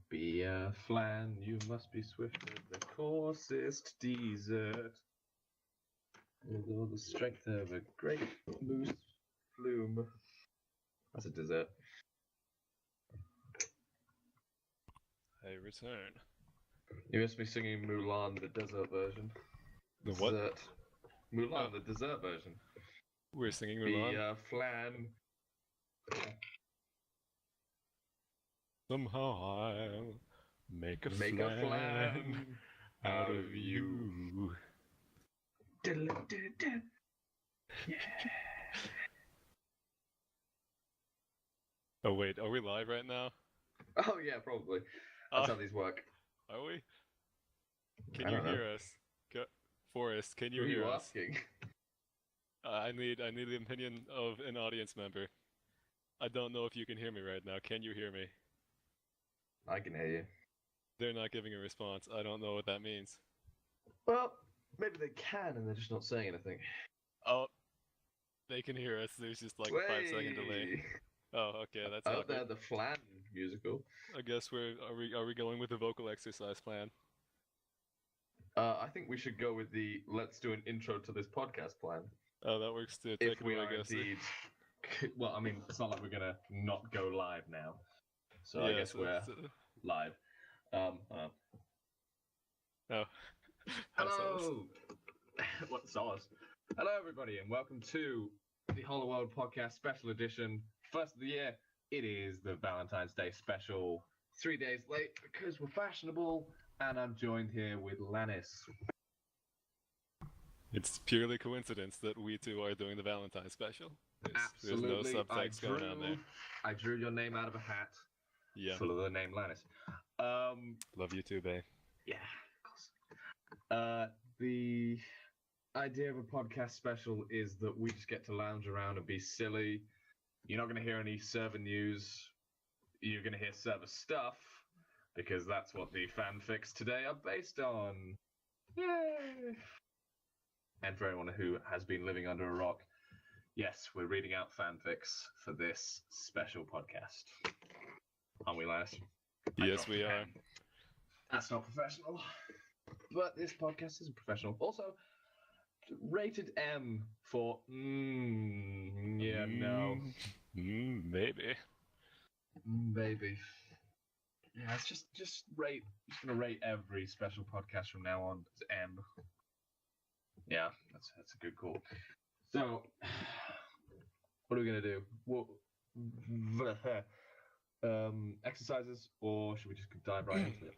Be a flan, you must be swifter, the coarsest desert. With all the strength of a great moose plume. That's a dessert. I return. You must be singing Mulan, the desert version. The what? Dessert. Mulan, the dessert version. We're singing Be Mulan. a flan. Somehow I'll make a Make flan, a flan out of you. Yeah. Oh wait, are we live right now? Oh yeah, probably. That's how these work. Are we? Can I you don't know. hear us? Forrest, can you Who are hear you us? asking? I need the opinion of an audience member. I don't know if you can hear me right now. Can you hear me? I can hear you. They're not giving a response. I don't know what that means. Well, maybe they can and they're just not saying anything. Oh, they can hear us. There's just like a 5-second delay. Oh, okay, that's out awkward. there, the Flan musical. I guess are we going with the vocal exercise plan? I think we should go with the let's do an intro to this podcast plan. Oh, that works too. If we I are guess. indeed. Well, I mean, it's not like we're gonna not go live now. So yeah, I guess we're live. Oh. Hello. What sauce? Hello, everybody, and welcome to the HollowWorld podcast special edition. First of the year. It is the Valentines Day Special. 3 days late because we're fashionable, and I'm joined here with Lannis. It's purely coincidence that we two are doing the Valentine's special. Absolutely. There's no subtext going on there. I drew your name out of a hat. Yeah. Full of the name Lannis. Love you too, babe. Yeah, of course. The idea of a podcast special is that we just get to lounge around and be silly. You're not going to hear any server news. You're going to hear server stuff, because that's what the fanfics today are based on. Yay! And for anyone who has been living under a rock, yes, we're reading out fanfics for this special podcast. Aren't we, Lannis? Yes, we are. That's not professional. But this podcast isn't professional. Also, rated M for yeah, no. Maybe. Maybe. Yeah, it's just rate. Just gonna rate every special podcast from now on as M. Yeah, that's a good call. So, what are we gonna do? What exercises, or should we just dive right into it?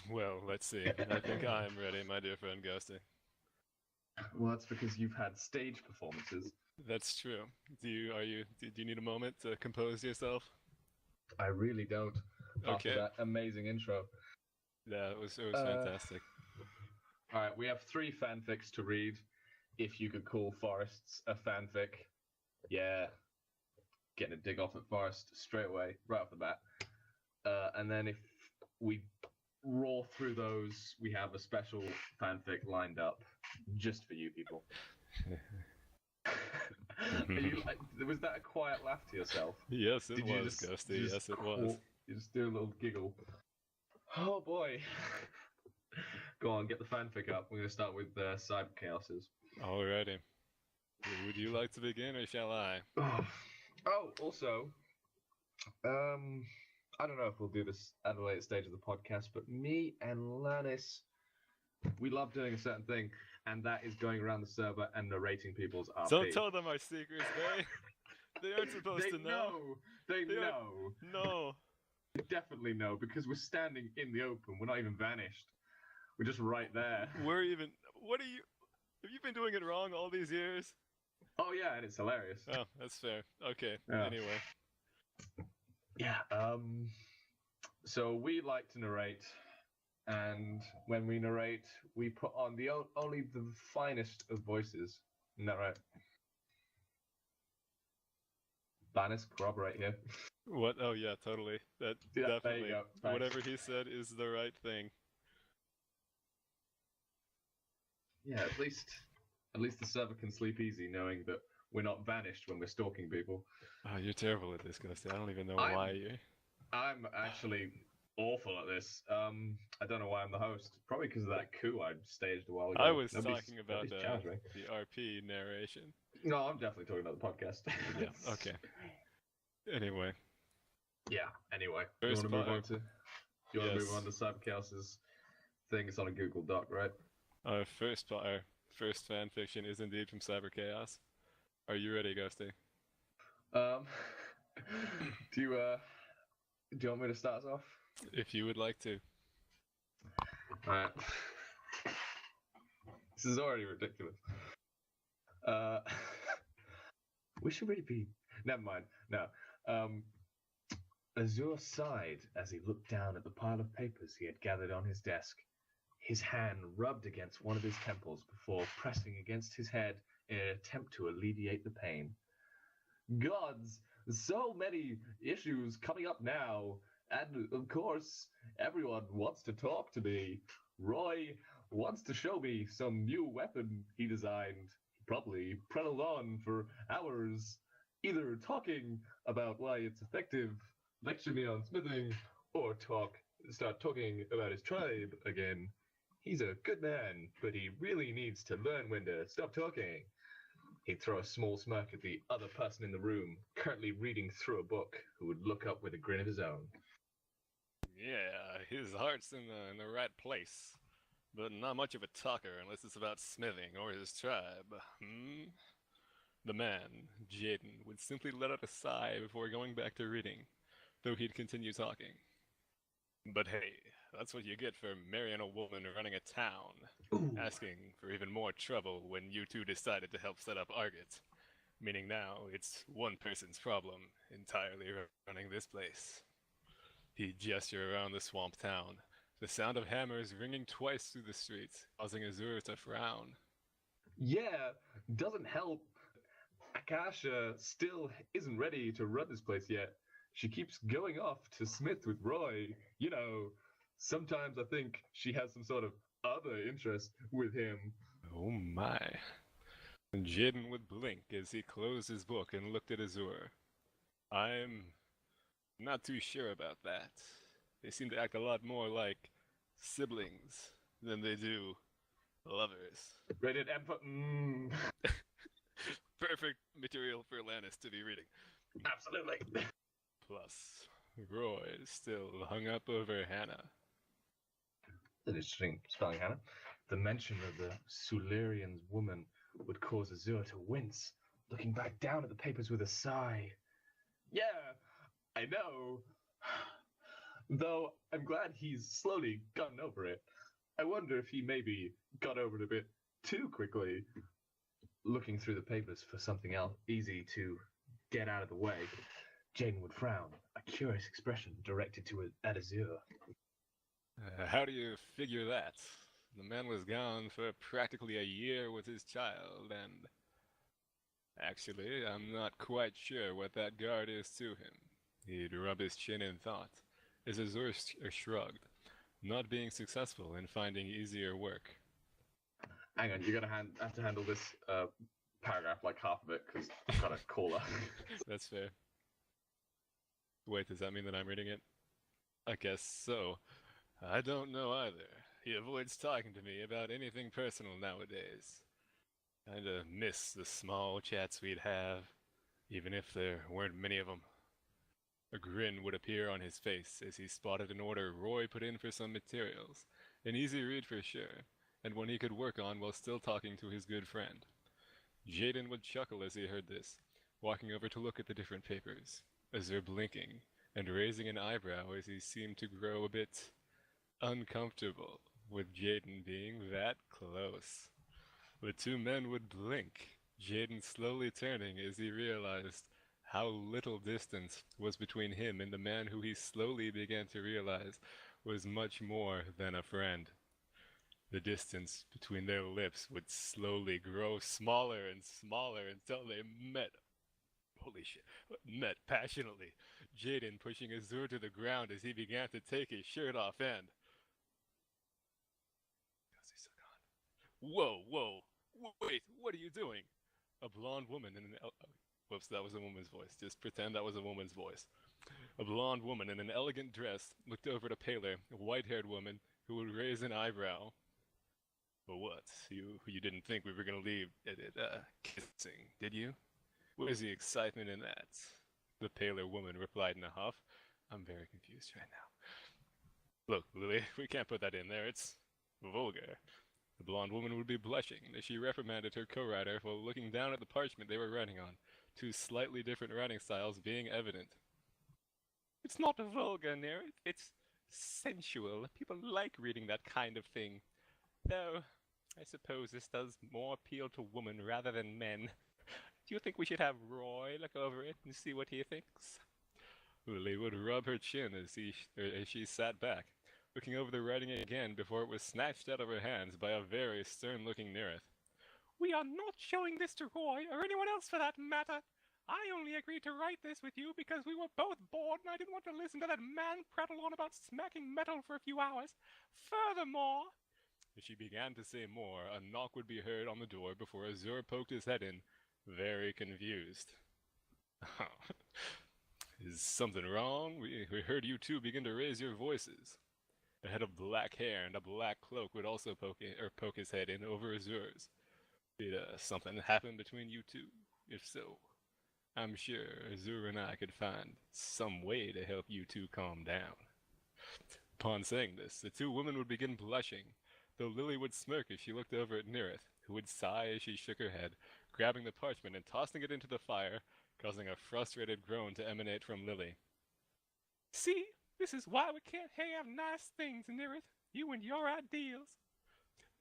Well, let's see. I think I am ready, my dear friend Ghosty. Well, that's because you've had stage performances. That's true. Do you need a moment to compose yourself? I really don't. Okay. After that amazing intro. Yeah, it was fantastic. All right, we have 3 fanfics to read. If you could call Forest's a fanfic, yeah, getting a dig off at Forest straight away, right off the bat. And then if we roar through those, we have a special fanfic lined up just for you people. Was that a quiet laugh to yourself? Yes, it was, Ghosty. Yes, it was. You just do a little giggle. Oh boy. Go on, get the fanfic up. We're going to start with Cyber Chaoses. Alrighty. Would you like to begin, or shall I? Oh, also, I don't know if we'll do this at a later stage of the podcast, but me and Lannis, we love doing a certain thing, and that is going around the server and narrating people's RP. Don't tell them our secrets, they aren't supposed to know. They know. No. They definitely know, because we're standing in the open. We're not even vanished. We're just right there. Have you been doing it wrong all these years? Oh yeah, and it's hilarious. Oh, that's fair. Okay, yeah. Anyway. Yeah, so we like to narrate, and when we narrate, we put on only the finest of voices. Isn't that right? Lannis, corroborate here. What? Oh yeah, totally. That yeah, definitely. There you go. Whatever he said is the right thing. Yeah, at least the server can sleep easy knowing that we're not vanished when we're stalking people. Oh, you're terrible at this, Ghosty. I don't even know why you. I'm actually awful at this. I don't know why I'm the host. Probably because of that coup I staged a while ago. I was talking about nobody's challenged me. the RP narration. No, I'm definitely talking about the podcast. Yeah, okay. Anyway. Yeah, anyway. First You want to move part. move on to Cyber Chaos's thing? It's on a Google Doc, right? Our first fan fiction is indeed from Cyber Chaos. Are you ready, Ghosty? Do you want me to start us off? If you would like to. Alright. This is already ridiculous. We should really be. Never mind. No. Azure sighed as he looked down at the pile of papers he had gathered on his desk. His hand rubbed against one of his temples before pressing against his head in an attempt to alleviate the pain. Gods, so many issues coming up now, and of course, everyone wants to talk to me. Roy wants to show me some new weapon he designed. He probably prattled on for hours, either talking about why it's effective, lecture me on smithing, or start talking about his tribe again. He's a good man, but he really needs to learn when to stop talking. He'd throw a small smirk at the other person in the room, currently reading through a book, who would look up with a grin of his own. Yeah, his heart's in the right place, but not much of a talker unless it's about smithing or his tribe. The man, Jaden, would simply let out a sigh before going back to reading, though he'd continue talking. But hey, that's what you get for marrying a woman running a town. Ooh. Asking for even more trouble when you two decided to help set up Argot. Meaning now it's one person's problem, entirely running this place. He gestured around the swamp town, the sound of hammers ringing twice through the streets, causing Azure to frown. Yeah, doesn't help. Akasha still isn't ready to run this place yet. She keeps going off to Smith with Roy. You know, sometimes I think she has some sort of other interest with him. Oh my. Jaden would blink as he closed his book and looked at Azure. I'm not too sure about that. They seem to act a lot more like siblings than they do lovers. Rated M for Perfect material for Lannis to be reading. Absolutely. Plus, Roy still hung up over Hannah. An interesting spelling, Hannah. The mention of the Sularian's woman would cause Azure to wince, looking back down at the papers with a sigh. Yeah, I know. Though I'm glad he's slowly gotten over it. I wonder if he maybe got over it a bit too quickly. Looking through the papers for something else easy to get out of the way, Jaden would frown, a curious expression directed at Azure. How do you figure that? The man was gone for practically a year with his child, and... Actually, I'm not quite sure what that guard is to him. He'd rub his chin in thought, as Azure shrugged, not being successful in finding easier work. Hang on, you're gonna have to handle this paragraph, like half of it, because I've got a caller. That's fair. Wait, does that mean that I'm reading it? I guess so. I don't know either. He avoids talking to me about anything personal nowadays. Kinda miss the small chats we'd have, even if there weren't many of them. A grin would appear on his face as he spotted an order Roy put in for some materials. An easy read for sure, and one he could work on while still talking to his good friend. Jaden would chuckle as he heard this, walking over to look at the different papers, Azure blinking and raising an eyebrow as he seemed to grow a bit uncomfortable with Jaden being that close. The two men would blink, Jaden slowly turning as he realized how little distance was between him and the man who he slowly began to realize was much more than a friend. The distance between their lips would slowly grow smaller and smaller until they met. Holy shit. Met passionately, Jaden pushing Azure to the ground as he began to take his shirt off and... Whoa, wait, what are you doing? A blonde woman in an... Whoops, that was a woman's voice. Just pretend that was a woman's voice. A blonde woman in an elegant dress looked over at a paler, white-haired woman who would raise an eyebrow. Well, what? You didn't think we were going to leave it kissing, did you? Where's the excitement in that? The paler woman replied in a huff. I'm very confused right now. Look, Lily, we can't put that in there. It's vulgar. The blonde woman would be blushing as she reprimanded her co-writer while looking down at the parchment they were writing on, two slightly different writing styles being evident. It's not vulgar, Nerith. It's sensual. People like reading that kind of thing. Though, I suppose this does more appeal to women rather than men. Do you think we should have Roy look over it and see what he thinks? Lily would rub her chin as she sat back, looking over the writing again before it was snatched out of her hands by a very stern-looking Nerith. We are not showing this to Roy, or anyone else for that matter. I only agreed to write this with you because we were both bored and I didn't want to listen to that man prattle on about smacking metal for a few hours. Furthermore... As she began to say more, a knock would be heard on the door before Azur poked his head in, very confused. Is something wrong? We heard you two begin to raise your voices. A head of black hair and a black cloak would also poke his head in over Azur's. Did something happen between you two? If so, I'm sure Azur and I could find some way to help you two calm down. Upon saying this, the two women would begin blushing, though Lily would smirk as she looked over at Nerith, who would sigh as she shook her head, grabbing the parchment and tossing it into the fire, causing a frustrated groan to emanate from Lily. See, this is why we can't have nice things, Nerith. You and your ideals.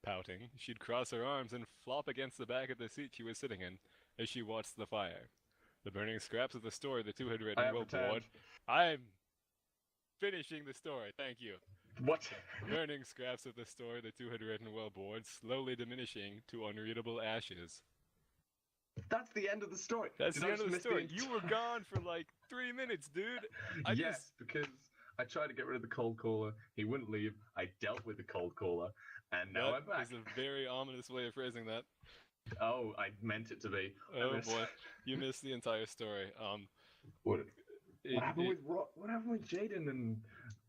Pouting, she'd cross her arms and flop against the back of the seat she was sitting in as she watched the fire. The burning scraps of the story the two had written were bored. I'm finishing the story, thank you. What? Burning scraps of the story the two had written well bored, slowly diminishing to unreadable ashes. That's the end of the story. That's the end of the story. You were gone for like 3 minutes, dude. Because I tried to get rid of the cold caller. He wouldn't leave. I dealt with the cold caller, and now I'm back. That is a very ominous way of phrasing that. Oh, I meant it to be. Oh boy, you missed the entire story. What happened with Jaden and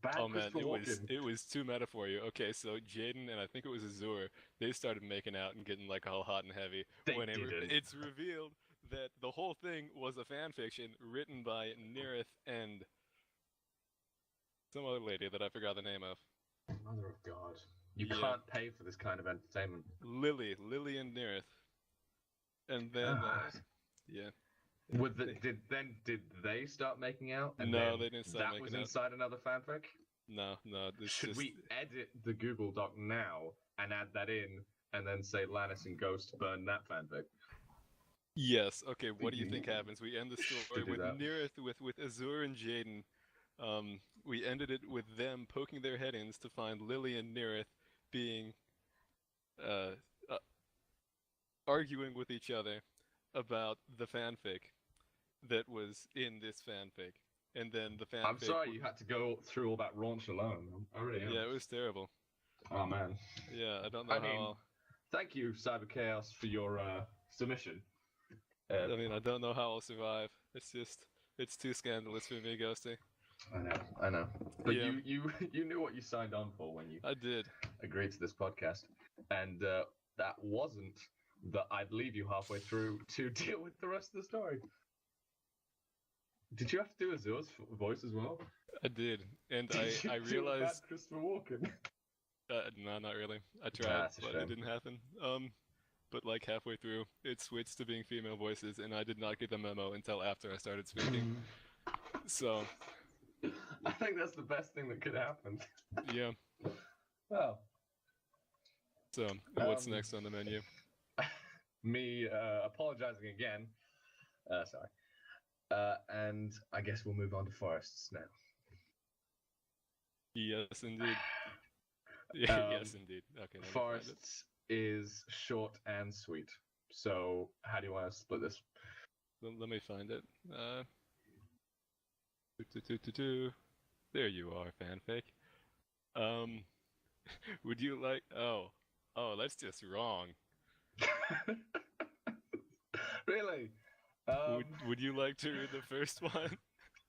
bad Christopher Walken? it was too meta for you. Okay, so Jaden and I think it was Azur, they started making out and getting like all hot and heavy. It's revealed that the whole thing was a fan fiction written by Nerith and some other lady that I forgot the name of. Mother of God. You can't pay for this kind of entertainment. Lily and Nerith. And then, Did they start making out? And no, they didn't start making out. That was inside another fanfic? No. Should we edit the Google Doc now and add that in, and then say Lannis and Ghost burn that fanfic? Yes. Okay. What do you think happens? We end the story with Nerith, with Azur and Jaden. We ended it with them poking their head in to find Lily and Nerith being arguing with each other about the fanfic that was in this fanfic, and then the fanfic. I'm sorry you had to go through all that raunch alone. I really am. Yeah, it was terrible. Oh man. Yeah, I don't know thank you, Cyber Chaos, for your submission. I don't know how I'll survive. It's too scandalous for me, Ghosty. I know. But you knew what you signed on for when you agreed to this podcast, and that wasn't that I'd leave you halfway through to deal with the rest of the story. Did you have to do Azur's voice as well? I did, and I realized Christopher Walken. No, not really. I tried, but it didn't happen. But like halfway through, it switched to being female voices, and I did not get the memo until after I started speaking. So I think that's the best thing that could happen. Yeah. Well. So, what's next on the menu? Me apologizing again. Sorry. And I guess we'll move on to forests now. Yes, indeed. Yes, indeed. Okay. Forests is short and sweet. So, how do you want to split this? Let me find it. There you are, fanfic. Would you like? Oh, that's just wrong. Really? Would you like to read the first one?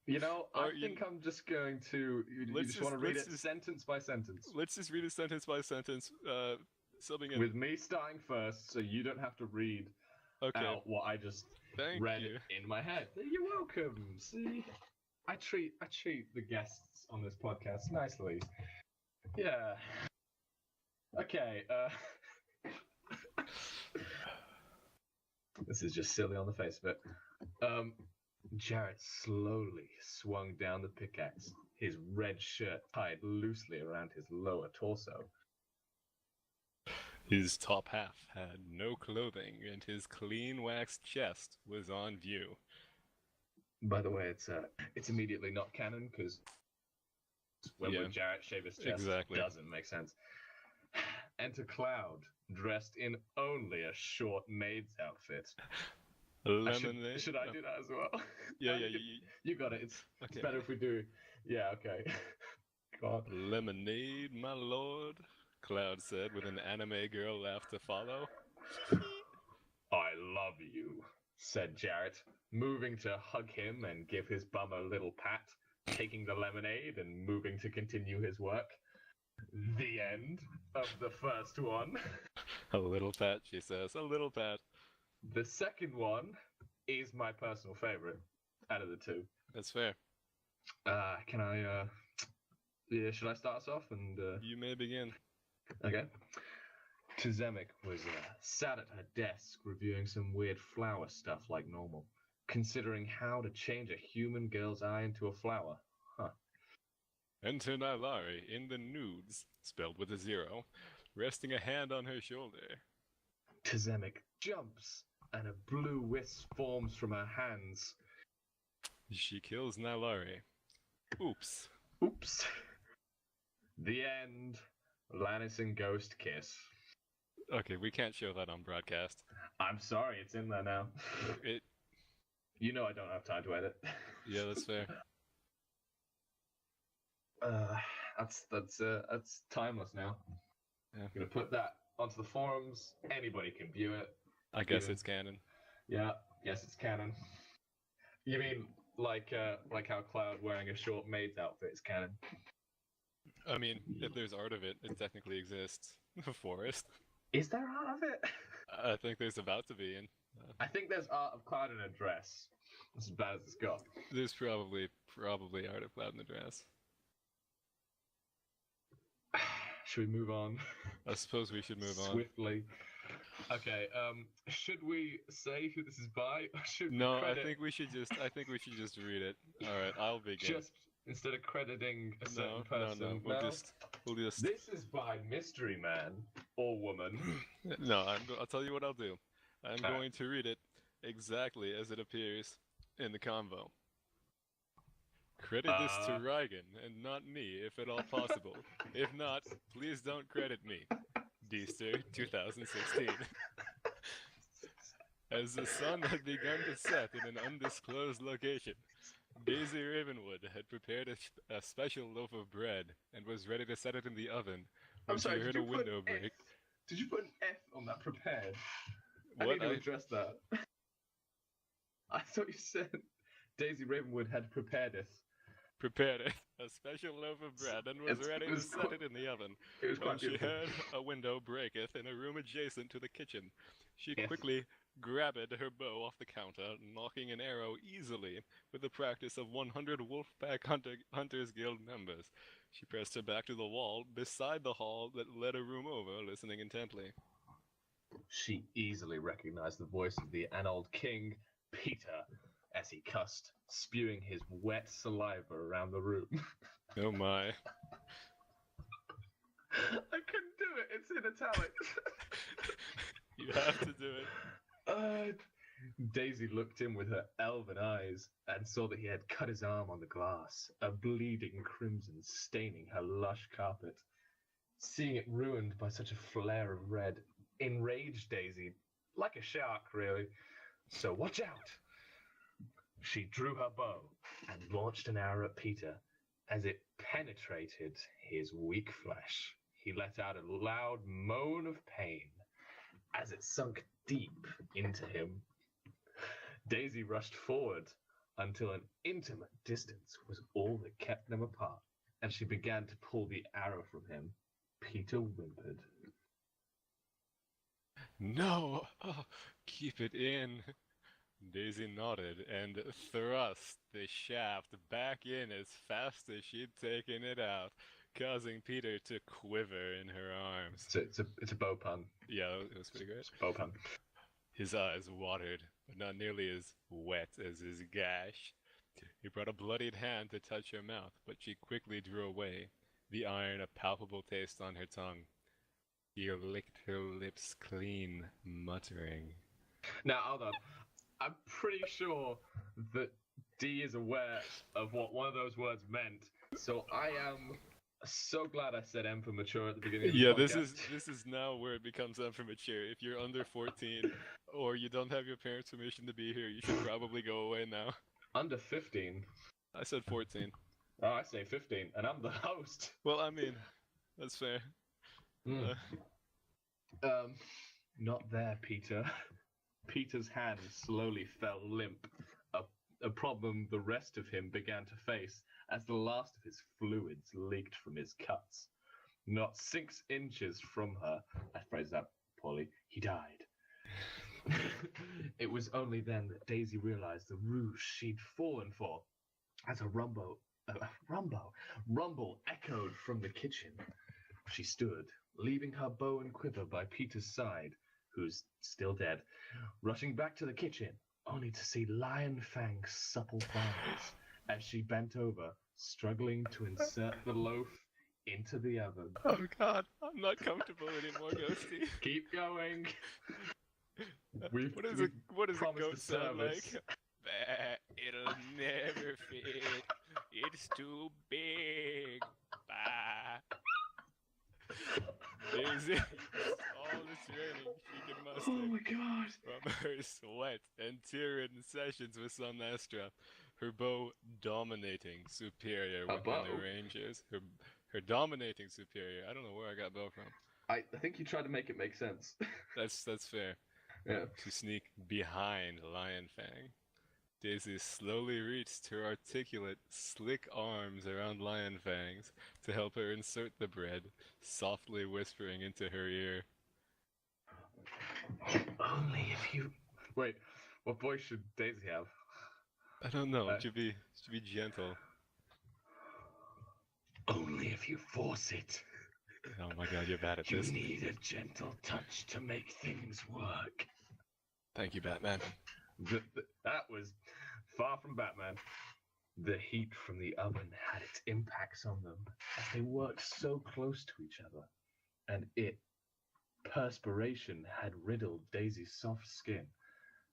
You know, Or I think I'm just going to. You just want to read it sentence by sentence. Let's just read it sentence by sentence, subbing in. With me starting first, so you don't have to read out what I just read in my head. You're welcome. See, I treat the guests on this podcast nicely. Yeah. Okay. This is just silly on the face of it. Jarrett slowly swung down the pickaxe, his red shirt tied loosely around his lower torso. His top half had no clothing, and his clean waxed chest was on view. By the way, it's immediately not canon, because when would Jarrett shave his chest? Exactly. Doesn't make sense. Enter Cloud, dressed in only a short maid's outfit. Lemonade. Should I do that as well? Yeah, you got it. It's better if we do. Yeah, okay. God. Lemonade, my lord, Cloud said with an anime girl laugh to follow. I love you, said Jarrett, moving to hug him and give his bum a little pat, taking the lemonade and moving to continue his work. The end of the first one. A little pat, she says. A little pat. The second one is my personal favorite out of the two. That's fair. Can I, should I start us off? And you may begin. Okay. Tzemek was sat at her desk reviewing some weird flower stuff like normal, considering how to change a human girl's eye into a flower. Huh. Enter Nylari in the nudes, spelled with a 0, resting a hand on her shoulder. Tzemek jumps, and a blue wisp forms from her hands. She kills Nylari. Oops. Oops. The end. Lannis and Ghost kiss. Okay, we can't show that on broadcast. I'm sorry, it's in there now. You know I don't have time to edit. Yeah, that's fair. That's timeless now. Yeah. I'm gonna put that onto the forums. Anybody can view it. I guess it's canon. Yeah, yes, it's canon. You mean like how Cloud wearing a short maid's outfit is canon? I mean, if there's art of it, it technically exists. Forest. Is there art of it? I think there's about to be. I think there's art of Cloud in a dress. That's as bad as it's got. There's probably art of Cloud in a dress. Should we move on? I suppose we should move on. Swiftly. Okay, should we say who this is by? Or should no, we credit... I think we should just read it. Alright, I'll begin. Just instead of crediting a certain person. No. We'll just... This is by mystery man or woman. No, I'll tell you what I'll do. I'm going to read it exactly as it appears in the convo. Credit this to Reigen and not me, if at all possible. If not, please don't credit me. Deester, 2016. As the sun had begun to set in an undisclosed location, Daisy Ravenwood had prepared a special loaf of bread and was ready to set it in the oven when she heard a window break. Did you put an F on that prepared? What? I need to address that. I thought you said Daisy Ravenwood had prepared it. Prepared it, a special loaf of bread, and was ready to set it in the oven. When she heard a window breaketh in a room adjacent to the kitchen, she quickly grabbed her bow off the counter, knocking an arrow easily with the practice of 100 Wolfpack Hunters Guild members. She pressed her back to the wall beside the hall that led a room over, listening intently. She easily recognized the voice of the Anold King, Peter, as he cussed, spewing his wet saliva around the room. Oh my. I couldn't do it, it's in italics. You have to do it. Daisy looked in with her elven eyes and saw that he had cut his arm on the glass, a bleeding crimson staining her lush carpet. Seeing it ruined by such a flare of red enraged Daisy, like a shark, really. So watch out! She drew her bow and launched an arrow at Peter. As it penetrated his weak flesh, he let out a loud moan of pain as it sunk deep into him. Daisy rushed forward, until an intimate distance was all that kept them apart, and she began to pull the arrow from him. Peter whimpered. No! Oh, keep it in. Daisy nodded and thrust the shaft back in as fast as she'd taken it out, causing Peter to quiver in her arms. It's a bow pun. Yeah, it was pretty great. It's a bow pun. His eyes watered, but not nearly as wet as his gash. He brought a bloodied hand to touch her mouth, but she quickly drew away, the iron a palpable taste on her tongue. He licked her lips clean, muttering. Now, hold on. I'm pretty sure that D is aware of what one of those words meant, so I am so glad I said M for mature at the beginning of the podcast. This is now where it becomes M for mature. If you're under 14 or you don't have your parents' permission to be here, you should probably go away now. Under 15? I said 14. Oh, I say 15, and I'm the host. Well, I mean, that's fair. Not there, Peter. Peter's hand slowly fell limp, a problem the rest of him began to face as the last of his fluids leaked from his cuts. Not 6 inches from her, I phrase that poorly, he died. It was only then that Daisy realized the ruse she'd fallen for, as a rumble echoed from the kitchen. She stood, leaving her bow and quiver by Peter's side, who's still dead, rushing back to the kitchen, only to see Lion Fang's supple thighs as she bent over, struggling to insert the loaf into the oven. Oh God, I'm not comfortable anymore, Ghosty. Keep going. What does a goat sound like? It'll never fit. It's too big. Bah. Daisy, all this yearning she can muster. Oh my God. From her sweat and tear-ridden sessions with Somnestra, her bow dominating superior within the Rangers. Her dominating superior. I don't know where I got bow from. I think you tried to make it make sense. That's fair. Yeah. To sneak behind Lion Fang. Daisy slowly reached her articulate, slick arms around Lion Fang's to help her insert the bread, softly whispering into her ear. Only if you... Wait, what voice should Daisy have? I don't know. It should be gentle. Only if you force it. Oh my God, you're bad at this. You need a gentle touch to make things work. Thank you, Batman. That was far from Batman. The heat from the oven had its impacts on them as they worked so close to each other, and perspiration had riddled Daisy's soft skin,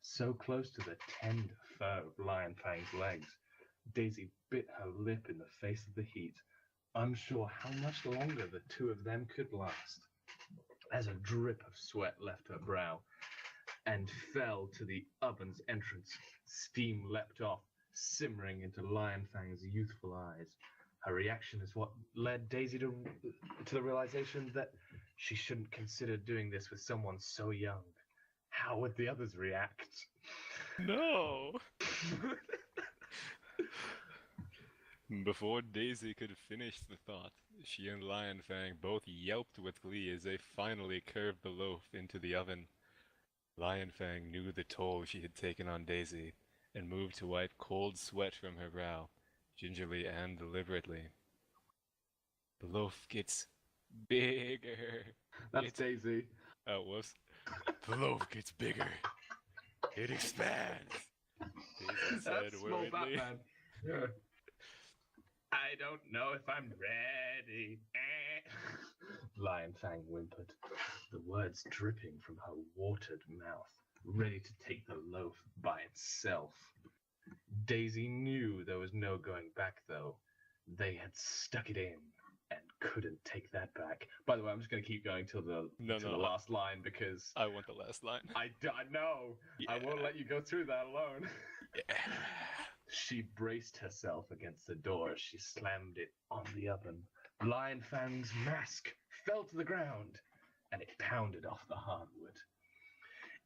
so close to the tender fur of Lion Fang's legs. Daisy bit her lip in the face of the heat, unsure how much longer the two of them could last, as a drip of sweat left her brow and fell to the oven's entrance. Steam leapt off, simmering into Lion Fang's youthful eyes. Her reaction is what led Daisy to the realization that she shouldn't consider doing this with someone so young. How would the others react? No! Before Daisy could finish the thought, she and Lion Fang both yelped with glee as they finally curved the loaf into the oven. Lion Fang knew the toll she had taken on Daisy, and moved to wipe cold sweat from her brow, gingerly and deliberately. The loaf gets bigger. That's Daisy. Oh, whoops. The loaf gets bigger. It expands. Daisy said That's small worriedly. Batman. Yeah. I don't know if I'm ready. Lion Fang whimpered, the words dripping from her watered mouth, ready to take the loaf by itself. Daisy knew there was no going back, though. They had stuck it in and couldn't take that back. By the way, I'm just going to keep going till the last line because... I want the last line. I know. Yeah. I won't let you go through that alone. Yeah. She braced herself against the door as she slammed it on the oven. Lion Fang's mask fell to the ground, and it pounded off the hardwood.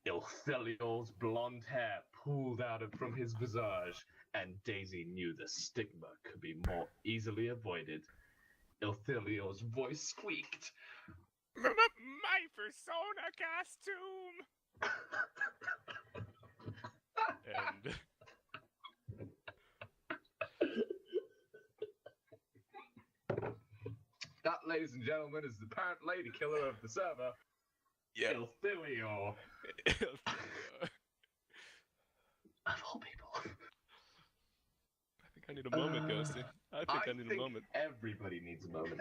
Iltheliol's blonde hair pooled out from his visage and Daisy knew the stigma could be more easily avoided. Ilthilior's voice squeaked. My persona costume! And that, ladies and gentlemen, is the apparent lady killer of the server, Ilthilior. Of all people. I think I need a moment, Ghosty. I think I need a moment. Everybody needs a moment.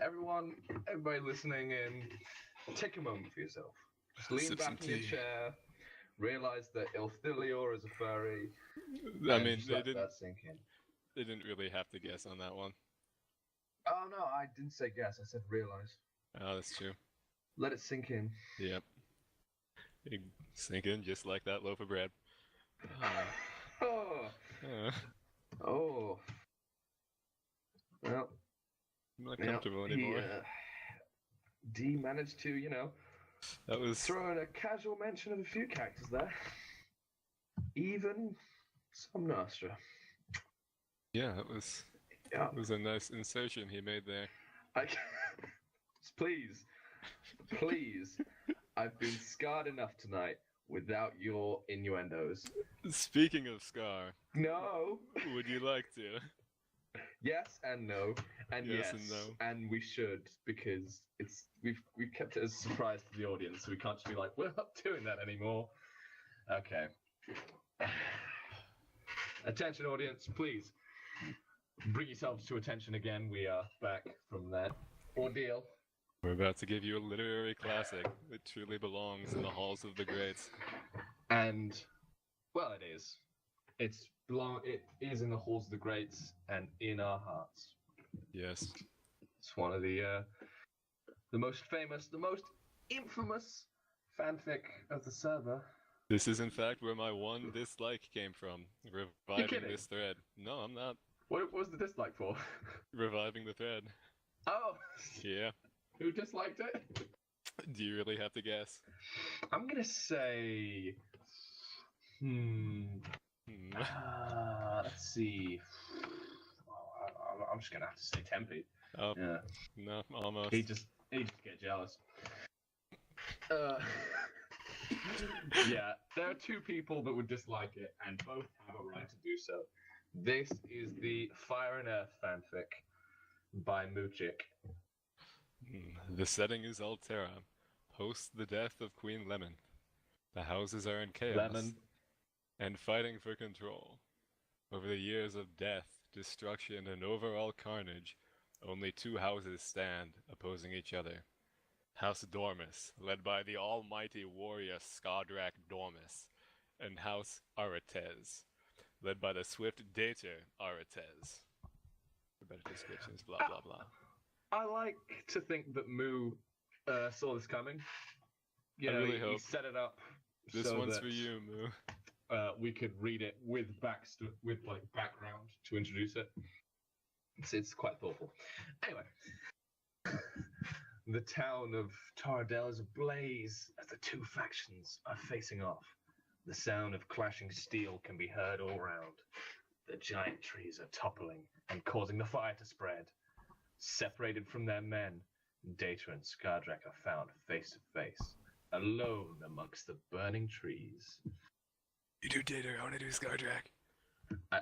Everybody listening in, take a moment for yourself. Just lean back in your chair, realize that Ilthilior is a furry. I mean, let that sink in. They didn't really have to guess on that one. Oh no, I didn't say guess. I said realize. Oh, that's true. Let it sink in. Yep. You sink in just like that loaf of bread. Oh. Well, I'm not comfortable anymore. D managed to, that was throw in a casual mention of a few characters there. Even some Nostra. Yeah, it was a nice insertion he made there. Please, I've been scarred enough tonight without your innuendos. Speaking of Scar. No. Would you like to? Yes and no, and yes and no, and we should, because we've kept it as a surprise to the audience, so we can't just be like, we're not doing that anymore. Okay. Attention, audience, please bring yourselves to attention again. We are back from that ordeal. We're about to give you a literary classic that truly belongs in the halls of the greats. And, well, it is. It is in the halls of the greats and in our hearts. Yes. It's one of the most famous, the most infamous fanfic of the server. This is, in fact, where my one dislike came from. Reviving this thread. No, I'm not. What was the dislike for? Reviving the thread. Oh! Yeah. Who disliked it? Do you really have to guess? I'm gonna say... let's see. I'm just gonna have to say Tempe. Oh, yeah. No, almost. He just get jealous. Yeah, there are two people that would dislike it, and both have a right to do so. This is the Fire and Earth fanfic by Moochik. The setting is Altera, post the death of Queen Lemon. The houses are in chaos and fighting for control. Over the years of death, destruction, and overall carnage, only two houses stand opposing each other. House Dormus, led by the almighty warrior Skadrak Dormus, and House Aretez, led by the swift dater Aretez. For better descriptions, blah blah blah. I like to think that Moo saw this coming. I really hope. He set it up. This one's for you, Moo. We could read it with background to introduce it. It's quite thoughtful. Anyway, the town of Taradel is ablaze as the two factions are facing off. The sound of clashing steel can be heard all around. The giant trees are toppling and causing the fire to spread. Separated from their men, Data and Skardrak are found face to face, alone amongst the burning trees. You do Data, I want to do Skardrak.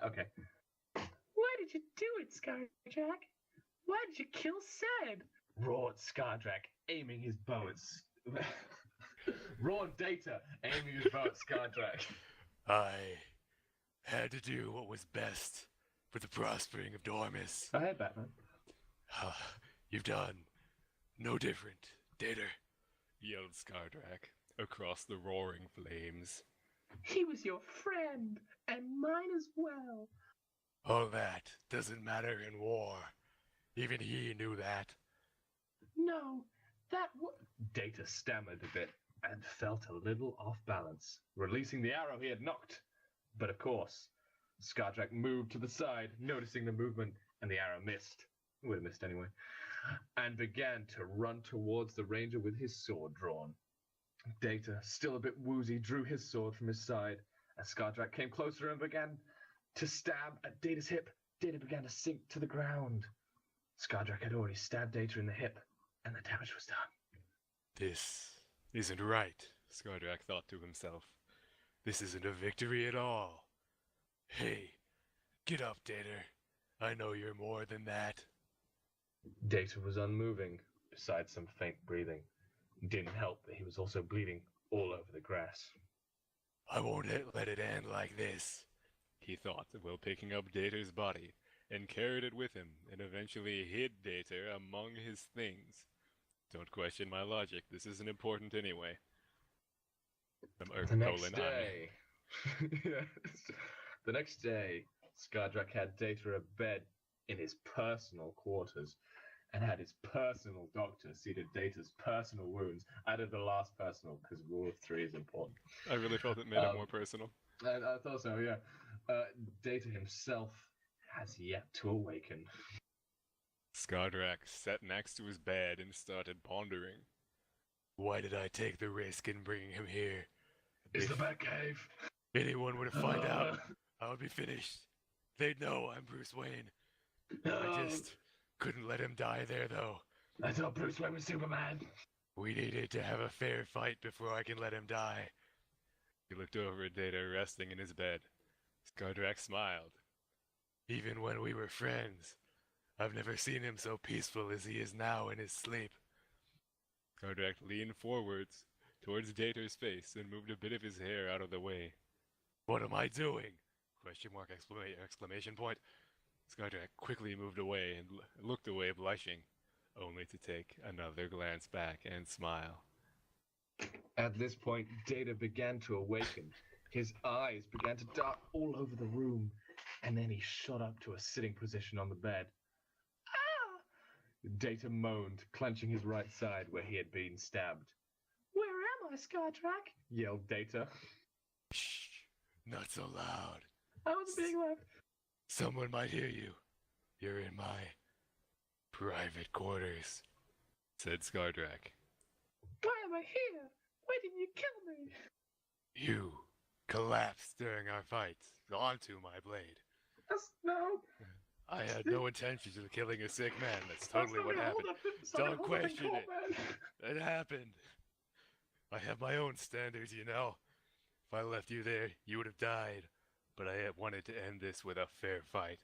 Okay. Why did you do it, Skardrak? Why did you kill Sed? Roared Skardrak, aiming his bow at... Roared Data, aiming his bow at Skardrak. I had to do what was best for the prospering of Dormus. I heard that, man. You've done no different, Data, yelled Skardrak across the roaring flames. He was your friend, and mine as well. All that doesn't matter in war. Even he knew that. No, Data stammered a bit and felt a little off balance, releasing the arrow he had knocked. But of course, Skardrak moved to the side, noticing the movement, and the arrow missed. Would have missed anyway. And began to run towards the ranger with his sword drawn. Data, still a bit woozy, drew his sword from his side as Skardrak came closer and began to stab at Data's hip, Data began to sink to the ground. Skardrak had already stabbed Data in the hip, and the damage was done. This isn't right, Skardrak thought to himself. This isn't a victory at all. Hey, get up, Data. I know you're more than that. Data was unmoving, besides some faint breathing. It didn't help that he was also bleeding all over the grass. I won't let it end like this, he thought, while picking up Data's body and carried it with him and eventually hid Data among his things. Don't question my logic, this isn't important anyway. The next day, the next day, Skardrak had Data a bed in his personal quarters and had his personal doctor see to Data's personal wounds. I added the last personal because rule of 3 is important. I really felt it made it more personal. I thought so, yeah. Data himself has yet to awaken. Skardrak sat next to his bed and started pondering. Why did I take the risk in bringing him here? It's the Batcave. Anyone were to find out, I would be finished. They'd know I'm Bruce Wayne. I just couldn't let him die there, though. I thought Bruce Wayne was Superman. We needed to have a fair fight before I can let him die. He looked over at Data resting in his bed. Skardrak smiled. Even when we were friends, I've never seen him so peaceful as he is now in his sleep. Skardrak leaned forwards towards Data's face and moved a bit of his hair out of the way. What am I doing? Question mark, exclamation point. Skardrak quickly moved away and looked away, blushing, only to take another glance back and smile. At this point, Data began to awaken. His eyes began to dart all over the room, and then he shot up to a sitting position on the bed. Ah! Data moaned, clenching his right side where he had been stabbed. Where am I, Skardrak? Yelled Data. Shh, not so loud. I was being loud. Someone might hear you. You're in my private quarters, said Skardrak. Why am I here? Why didn't you kill me? You collapsed during our fights onto my blade. No. I had no intentions of killing a sick man. That's totally what happened. Don't question it. It happened. I have my own standards, you know. If I left you there, you would have died. But I had wanted to end this with a fair fight.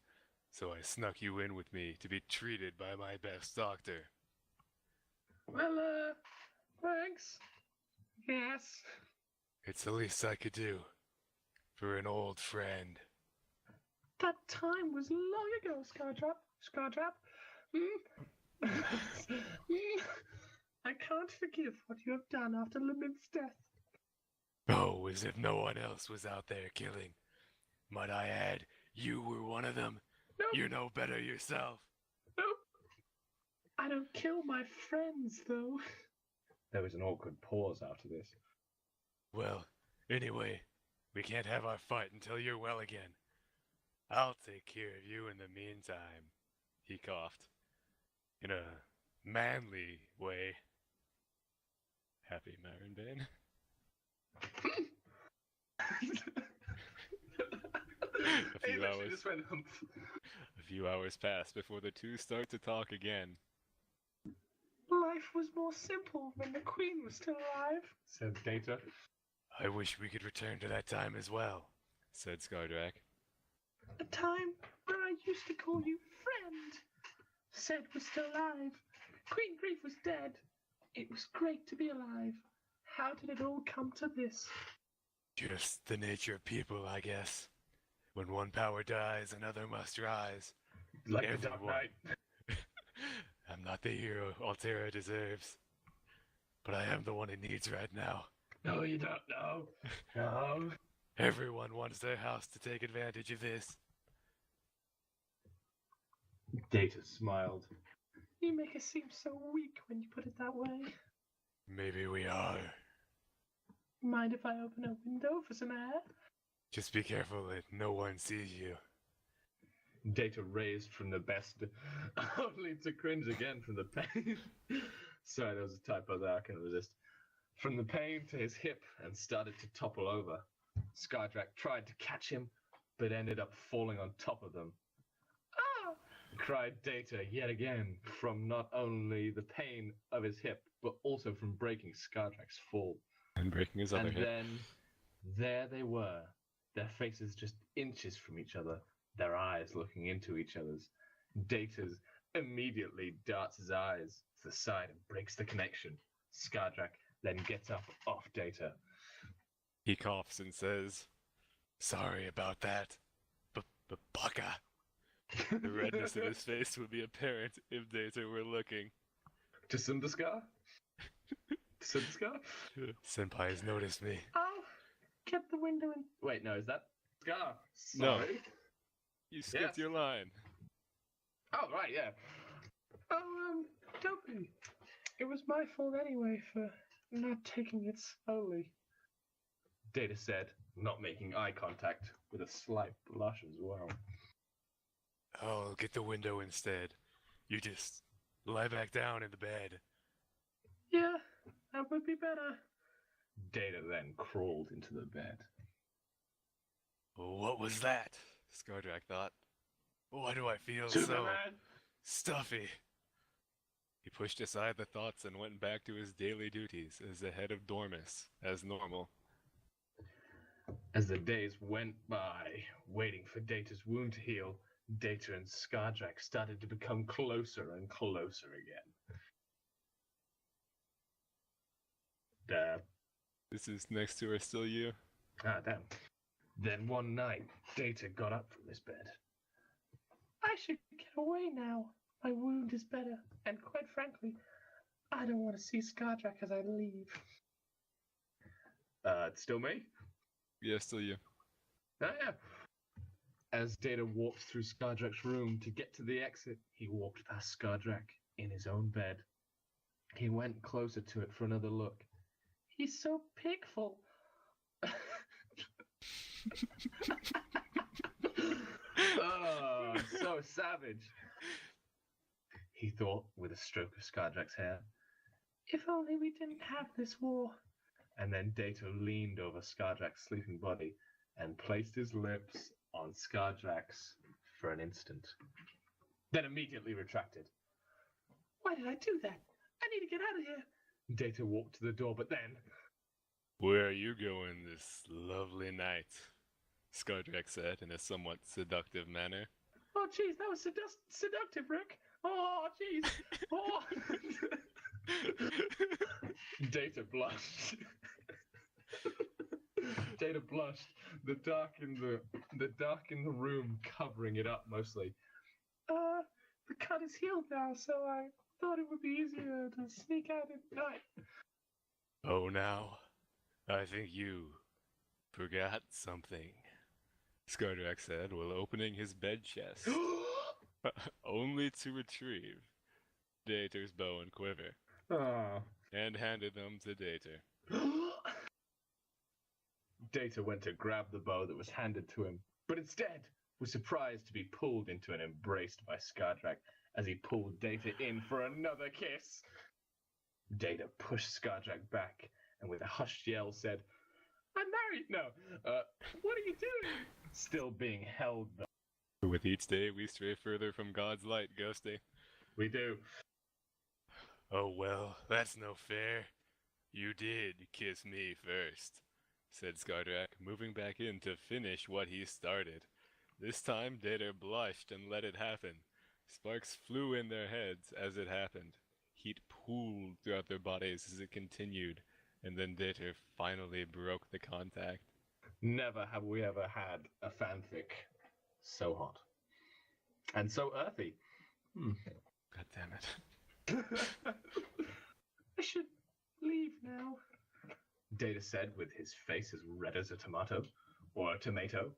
So I snuck you in with me to be treated by my best doctor. Well, thanks. Yes. It's the least I could do. For an old friend. That time was long ago, Skardrak. I can't forgive what you have done after Lamin's death. Oh, as if no one else was out there killing. Might I add, you were one of them. Nope. You know better yourself. Nope. I don't kill my friends, though. There was an awkward pause after this. Well, anyway, we can't have our fight until you're well again. I'll take care of you in the meantime, he coughed. In a manly way. Happy Marinbane. A few hours pass before the two start to talk again. Life was more simple when the Queen was still alive, said Data. I wish we could return to that time as well, said Skardrak. A time where I used to call you friend. Said was still alive. Queen Grief was dead. It was great to be alive. How did it all come to this? Just the nature of people, I guess. When one power dies, another must rise. Like the Dark Knight. I'm not the hero Altera deserves. But I am the one it needs right now. No, you don't know. No. Everyone wants their house to take advantage of this. Data smiled. You make us seem so weak when you put it that way. Maybe we are. Mind if I open a window for some air? Just be careful that no one sees you. Data raised from the best, only to cringe again from the pain. Sorry, there was a typo there, I couldn't resist. From the pain to his hip and started to topple over. Skardrak tried to catch him, but ended up falling on top of them. Ah! Cried Data yet again, from not only the pain of his hip, but also from breaking Skardrak's fall. And breaking his other And hip. then, there they were, their faces just inches from each other, their eyes looking into each other's. Data's immediately darts his eyes to the side and breaks the connection. Skardrak then gets up off Data. He coughs and says, "Sorry about that, baka." The redness of his face would be apparent if Data were looking. To Sundeskar? Sundeskar? Senpai has noticed me. I'll get the window and... Wait, no, is that Scar? No. Sorry. You skipped Yes. your line. Oh, right, yeah. Oh, don't be. It was my fault anyway for not taking it slowly. Data said, not making eye contact, with a slight blush as well. I'll get the window instead. You just lie back down in the bed. Yeah, that would be better. Data then crawled into the bed. What was that? Skardrak thought. Why do I feel so Superman! stuffy? He pushed aside the thoughts and went back to his daily duties as the head of Dormus, as normal. As the days went by, waiting for Data's wound to heal, Data and Skardrak started to become closer and closer again. This is next to or still you? Ah, damn. Then one night, Data got up from his bed. I should get away now. My wound is better, and quite frankly, I don't want to see Skardrak as I leave. It's still me? Yeah, still you. Ah, yeah. As Data walked through Skardrak's room to get to the exit, he walked past Skardrak in his own bed. He went closer to it for another look. He's so pickful. Oh, so savage. He thought with a stroke of Skardrak's hair. If only we didn't have this war. And then Data leaned over Skardrak's sleeping body and placed his lips on Skardrak's for an instant. Then immediately retracted. Why did I do that? I need to get out of here. Data walked to the door, but then... Where are you going this lovely night? Skardrak said in a somewhat seductive manner. Oh, jeez, that was seductive, Rick. Oh, jeez. Oh. Data blushed. Data blushed. The dark in the room covering it up mostly. The cut is healed now, so I thought it would be easier to sneak out at night. Oh, now, I think you forgot something, Skardrak said while opening his bed chest, only to retrieve Data's bow and quiver, and handed them to Data. Data went to grab the bow that was handed to him, but instead was surprised to be pulled into and embraced by Skardrak as he pulled Data in for another kiss. Data pushed Skardrak back and with a hushed yell said, "I'm married!" No, what are you doing? Still being held though. With each day we stray further from God's light, Ghosty. We do. Oh well, that's no fair. You did kiss me first, said Skardrak, moving back in to finish what he started. This time Data blushed and let it happen. Sparks flew in their heads as it happened. Heat pooled throughout their bodies as it continued, and then Data finally broke the contact. Never have we ever had a fanfic so hot. And so earthy. God damn it. I should leave now. Data said with his face as red as a tomato. Or a tomato.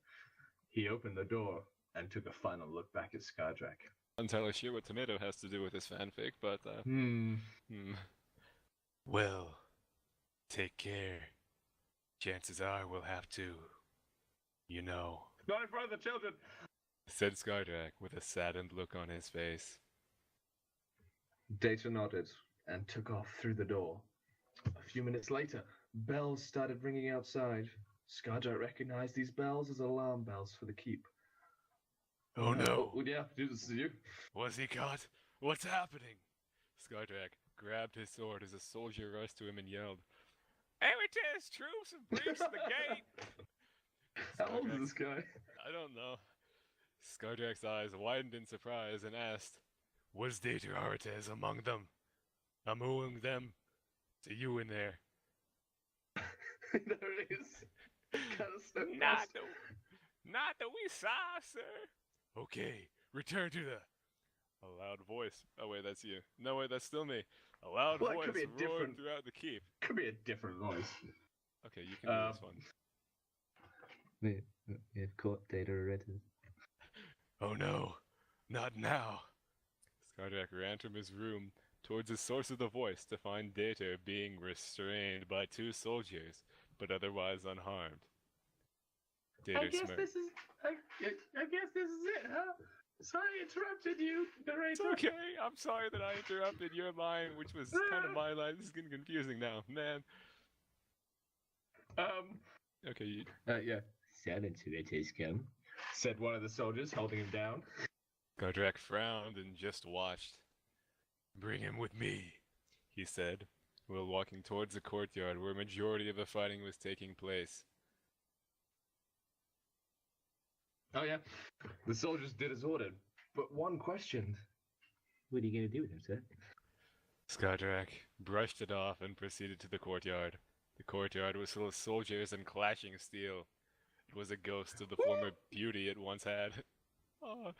He opened the door and took a final look back at Skardrak. Not entirely sure what tomato has to do with this fanfic, but Well, take care. Chances are we'll have to, you know, Not in front of the children! said Skardrak with a saddened look on his face. Data nodded and took off through the door. A few minutes later, bells started ringing outside. Skardrak recognized these bells as alarm bells for the keep. Oh no! Yeah, this is you. Was he caught? What's happening? Skardrak grabbed his sword as a soldier rushed to him and yelled, "Avatar's troops have breached the gate!" How old is this guy? I don't know. Skardrak's eyes widened in surprise and asked, "Was Dater Arates among them? Among them? To you in there." There it is. Kind of so Not that we saw, sir. Okay, return to the... A loud voice. Oh wait, that's you. No wait, that's still me. A loud Well, it voice could be a roared different- throughout the keep. Could be a different voice. Okay, you can do this one. We have caught Data already. Oh no, not now. Skardrak ran from his room towards the source of the voice to find Data being restrained by 2 soldiers, but otherwise unharmed. Data I guess smirked. this is. I guess this is it, huh? Sorry, I interrupted you, It's narrator. okay. I'm sorry that I interrupted your line, which was kind of my line. This is getting confusing now, man. Okay, you... Yeah. Silence it is come. Said one of the soldiers, holding him down. Skardrak frowned and just watched. "Bring him with me," he said, while walking towards the courtyard where a majority of the fighting was taking place. Oh yeah. The soldiers did as ordered. But one question. What are you going to do with him, sir? Skardrak brushed it off and proceeded to the courtyard. The courtyard was full of soldiers and clashing steel. It was a ghost of the former beauty it once had. Oh,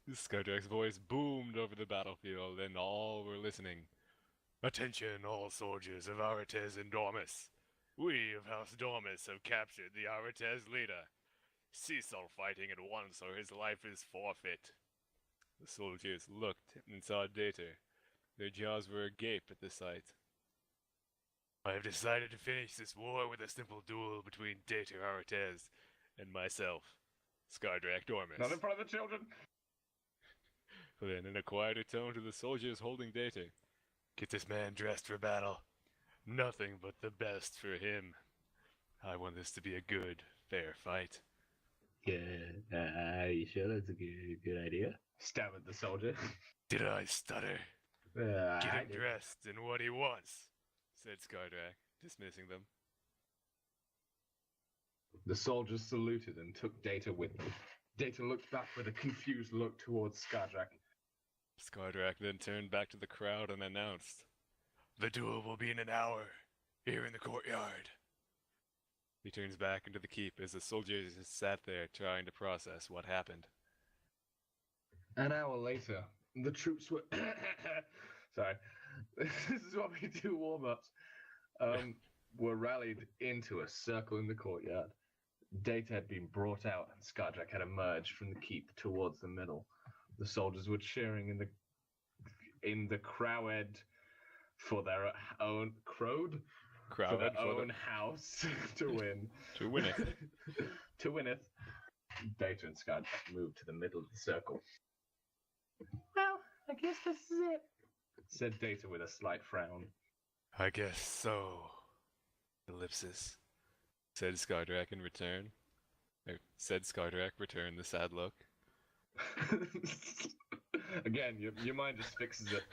Skardrak's voice boomed over the battlefield, and all were listening. "Attention, all soldiers of Arates and Dormus. We of House Dormus have captured the Arates leader. Cease all fighting at once, or his life is forfeit." The soldiers looked and saw Dater. Their jaws were agape at the sight. "I have decided to finish this war with a simple duel between Dater Arates and myself, Skardrak Dormus." Not in front of the children. Then, in a quieter tone to the soldiers holding Dater, "Get this man dressed for battle. Nothing but the best for him. I want this to be a good, fair fight." Yeah, are you sure that's a good idea? Stab at the soldier. Did I stutter? Get him dressed in what he wants, said Skardrak, dismissing them. The soldiers saluted and took Data with them. Data looked back with a confused look towards Skardrak. Skardrak then turned back to the crowd and announced, "The duel will be in an hour, here in the courtyard." He turns back into the keep as the soldiers sat there trying to process what happened. An hour later, the troops were... Sorry. This is what we do warm-ups. Were rallied into a circle in the courtyard. Data had been brought out and Skardrak had emerged from the keep towards the middle. The soldiers were cheering in the crowd for their own crowd Crowd for their own house to win. To win it. To winneth. Data and Skardrak moved to the middle of the circle. Well, I guess this is it. Said Data with a slight frown. I guess so. Ellipsis. Said Skardrak in return. Said Skardrak, return the sad look. Again, your mind just fixes it.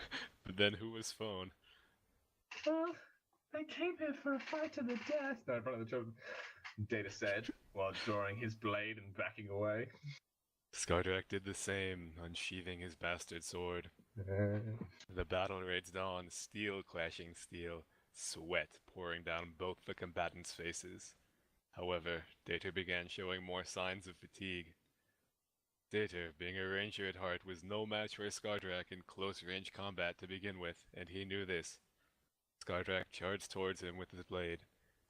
But then who was phone? Well, I came here for a fight to the death. No, in front of the children. Data said, while drawing his blade and backing away. Skardrak did the same, unsheathing his bastard sword. The battle raged on, steel clashing steel, sweat pouring down both the combatants' faces. However, Data began showing more signs of fatigue. Data, being a ranger at heart, was no match for Skardrak in close-range combat to begin with, and he knew this. Skardrak charged towards him with his blade.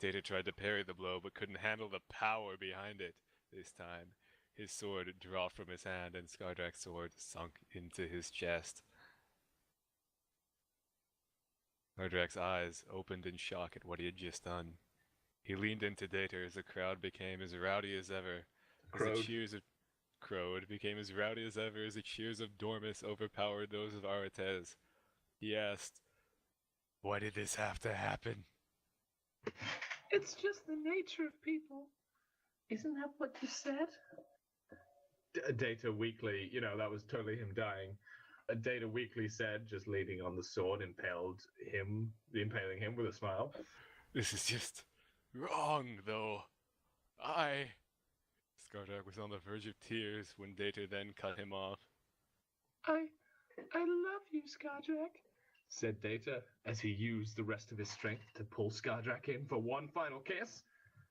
Data tried to parry the blow, but couldn't handle the power behind it. This time, his sword dropped from his hand, and Skardrak's sword sunk into his chest. Skardrak's eyes opened in shock at what he had just done. He leaned into Data as the crowd became as rowdy as ever. Crowd became as rowdy as ever as the cheers of Dormus overpowered those of Arates. He asked, "Why did this have to happen?" It's just the nature of people. Isn't that what you said? Data Weekly, that was totally him dying. Data Weekly said, just leaning on the sword, impaling him with a smile. This is just wrong, though. Skardrak was on the verge of tears when Data then cut him off. I love you, Skardrak, said Data, as he used the rest of his strength to pull Skardrak in for one final kiss.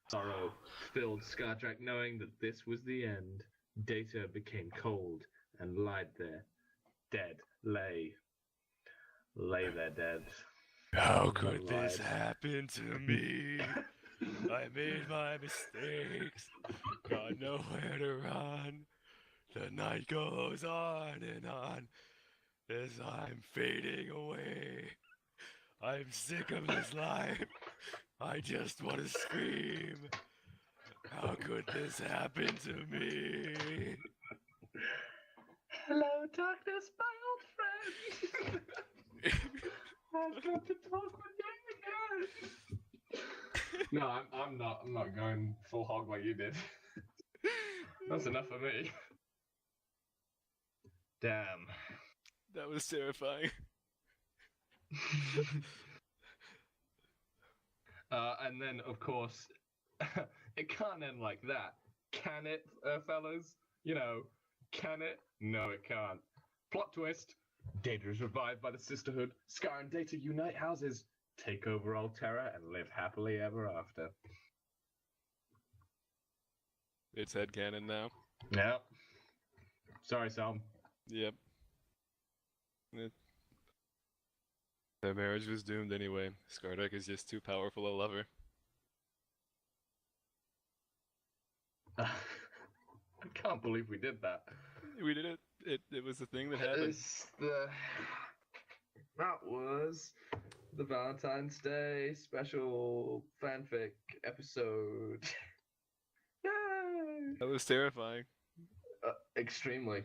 Sorrow filled Skardrak knowing that this was the end. Data became cold and lied there. Dead. Lay there dead. How could this happen to me? I made my mistakes. Got nowhere to run. The night goes on and on as I'm fading away. I'm sick of this life. I just want to scream. How could this happen to me? Hello, darkness, my old friend. I've got to talk with you again. No, I'm not going full hog like you did. That's enough for me. Damn. That was terrifying. And then, of course, it can't end like that. Can it, fellas? Can it? No, it can't. Plot twist. Data is revived by the Sisterhood. Scar and Data unite houses, take over Alterra, and live happily ever after. It's headcanon now. Yep. Sorry, Sam. Yep. Their marriage was doomed anyway. Skardrak is just too powerful a lover. I can't believe we did that. We did it. It was the thing that happened. That was the Valentine's Day Special fanfic episode. Yay! That was terrifying. Extremely.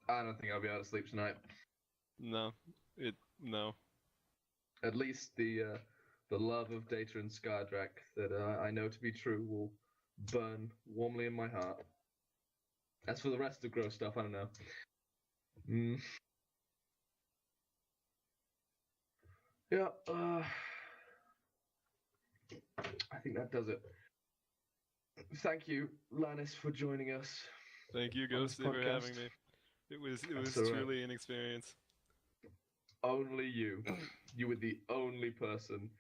I don't think I'll be able to sleep tonight. No. No. At least the love of Data and Skardrak that I know to be true will burn warmly in my heart. As for the rest of the gross stuff, I don't know. Yeah, I think that does it. Thank you, Lannis, for joining us. Thank you, on this Ghosty, for podcast. having me. It was all right. truly an experience. Only you. You were the only person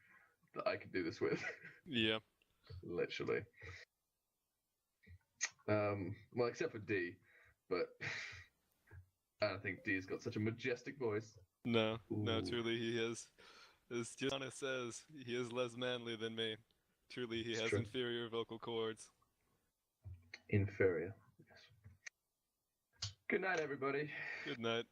that I could do this with. Yeah. Literally. Well, except for D, but I don't think D's got such a majestic voice. No, Ooh. truly he is. As Gianna says, he is less manly than me. Truly, he has true. inferior vocal cords. Inferior. Yes. Good night, everybody. Good night.